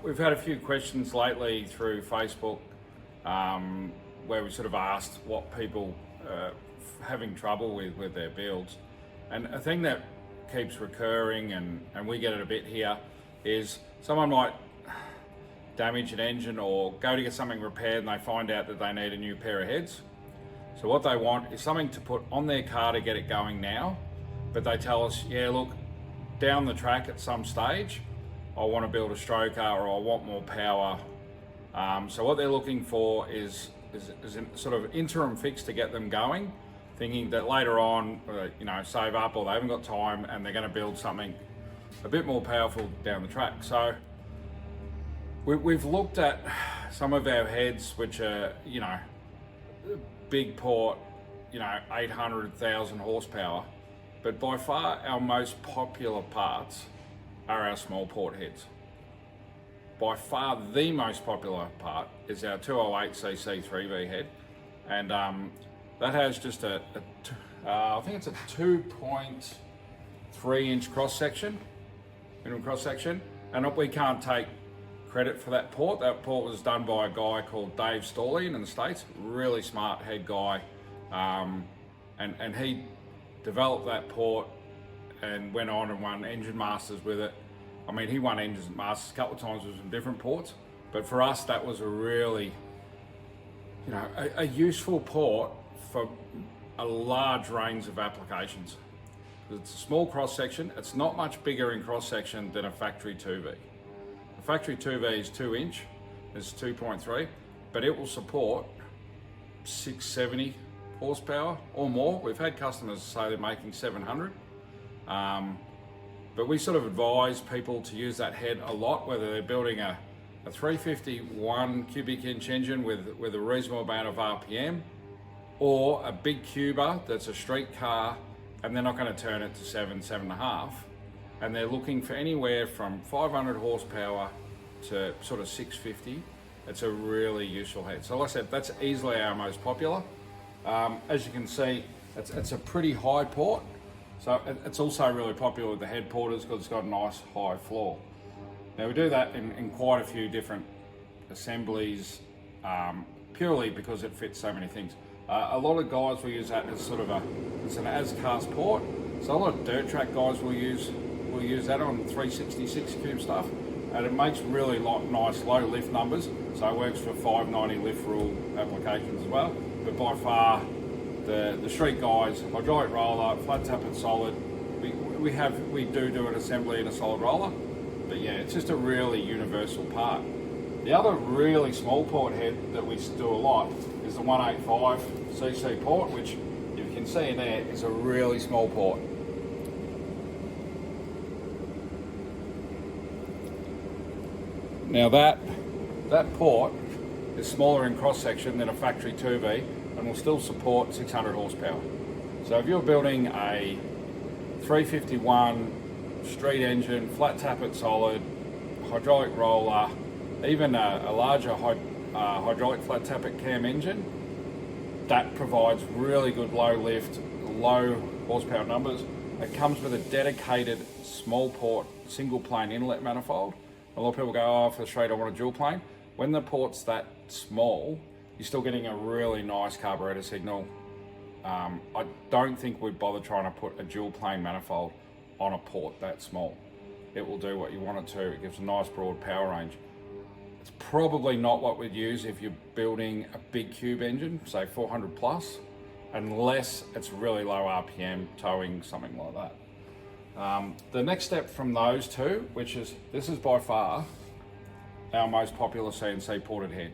We've had a few questions lately through Facebook where we sort of asked what people having trouble with their builds. And a thing that keeps recurring, and we get it a bit here, is someone might damage an engine or go to get something repaired and they find out that they need a new pair of heads. So what they want is something to put on their car to get it going now, but they tell us, yeah, look, down the track at some stage, I want to build a stroker or I want more power. So what they're looking for is a sort of interim fix to get them going, thinking that later on, save up, or they haven't got time and they're going to build something a bit more powerful down the track. So we've looked at some of our heads, which are, big port, 800,000 horsepower, but by far our most popular parts are our small port heads. By far the most popular part is our 208cc 3V head, and that has just I think it's a 2.3 inch cross section, minimum cross section, and we can't take credit for that port. That port was done by a guy called Dave Storley in the States, really smart head guy, and he developed that port and went on and won Engine Masters with it. I mean, he won Engine Masters a couple of times with some different ports, but for us that was a really, a useful port for a large range of applications. It's a small cross section. It's not much bigger in cross section than a factory 2V. A factory 2V is 2 inch, it's 2.3, but it will support 670 horsepower or more. We've had customers say they're making 700. But we sort of advise people to use that head a lot, whether they're building a 351 cubic inch engine with a reasonable amount of RPM, or a big cuber that's a street car and they're not going to turn it to 7.5, and they're looking for anywhere from 500 horsepower to sort of 650. It's a really useful head. So like I said, that's easily our most popular. As you can see, it's a pretty high port. So it's also really popular with the head porters because it's got a nice high floor. Now we do that in quite a few different assemblies, purely because it fits so many things. A lot of guys will use that as sort of it's an as-cast port. So a lot of dirt track guys will use that on 366 cube stuff, and it makes really nice low lift numbers. So it works for 590 lift rule applications as well. But by far, the street guys, hydraulic roller, flat tappet solid, we do an assembly in a solid roller, but yeah, it's just a really universal part. The other really small port head that we do a lot is the 185cc port, which you can see in there is a really small port. Now that port is smaller in cross section than a factory 2V, and will still support 600 horsepower. So if you're building a 351 street engine, flat tappet solid, hydraulic roller, even a larger hydraulic flat tappet cam engine, that provides really good low lift, low horsepower numbers. It comes with a dedicated small port, single plane inlet manifold. A lot of people go, oh, for the street I want a dual plane. When the port's that small, you're still getting a really nice carburetor signal. I don't think we'd bother trying to put a dual plane manifold on a port that small. It will do what you want it to. It gives a nice broad power range. It's probably not what we'd use if you're building a big cube engine, say 400 plus, unless it's really low RPM towing, something like that. The next step from those two, this is by far our most popular CNC ported head.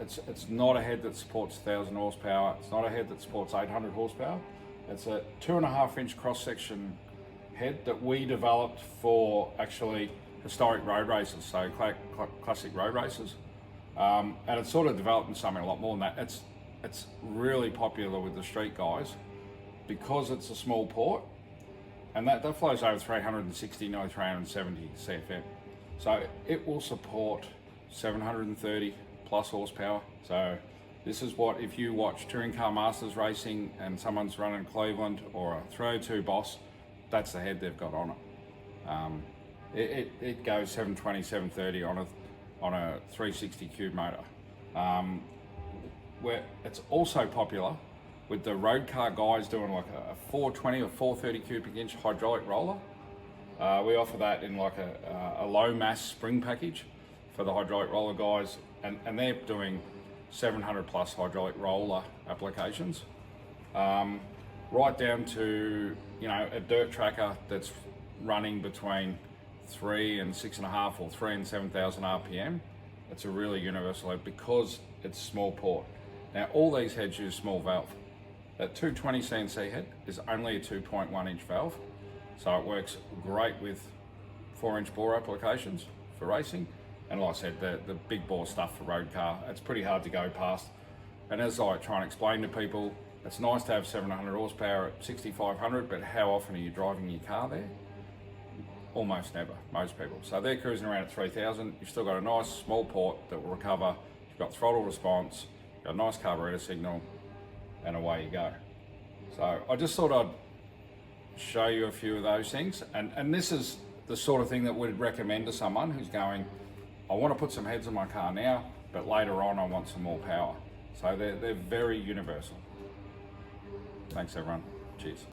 It's not a head that supports 1,000 horsepower. It's not a head that supports 800 horsepower. It's a 2.5 inch cross section head that we developed for actually historic road races, so classic road races. And it's sort of developed into something a lot more than that. It's really popular with the street guys because it's a small port, and that flows over 360, no 370 CFM. So it will support 730 plus horsepower. So this is what, if you watch Touring Car Masters racing and someone's running Cleveland or a 302 Boss, that's the head they've got on it. It goes 720, 730 on a 360 cube motor. Where it's also popular with the road car guys doing like a 420 or 430 cubic inch hydraulic roller. We offer that in like a low mass spring package for the hydraulic roller guys, and they're doing 700 plus hydraulic roller applications. Right down to, you know, a dirt tracker that's running between 3 and 6.5 or 3 and 7,000 RPM. It's a really universal head because it's small port. Now all these heads use small valve. That 220 CNC head is only a 2.1 inch valve, so it works great with 4-inch bore applications for racing. And like I said, the big bore stuff for road car, it's pretty hard to go past. And as I try and explain to people, it's nice to have 700 horsepower at 6,500, but how often are you driving your car there? Almost never, most people. So they're cruising around at 3,000. You've still got a nice small port that will recover. You've got throttle response, you've got a nice carburetor signal, and away you go. So I just thought I'd show you a few of those things. And this is the sort of thing that we'd recommend to someone who's going, I want to put some heads on my car now, but later on I want some more power. So they're very universal. Thanks everyone. Cheers.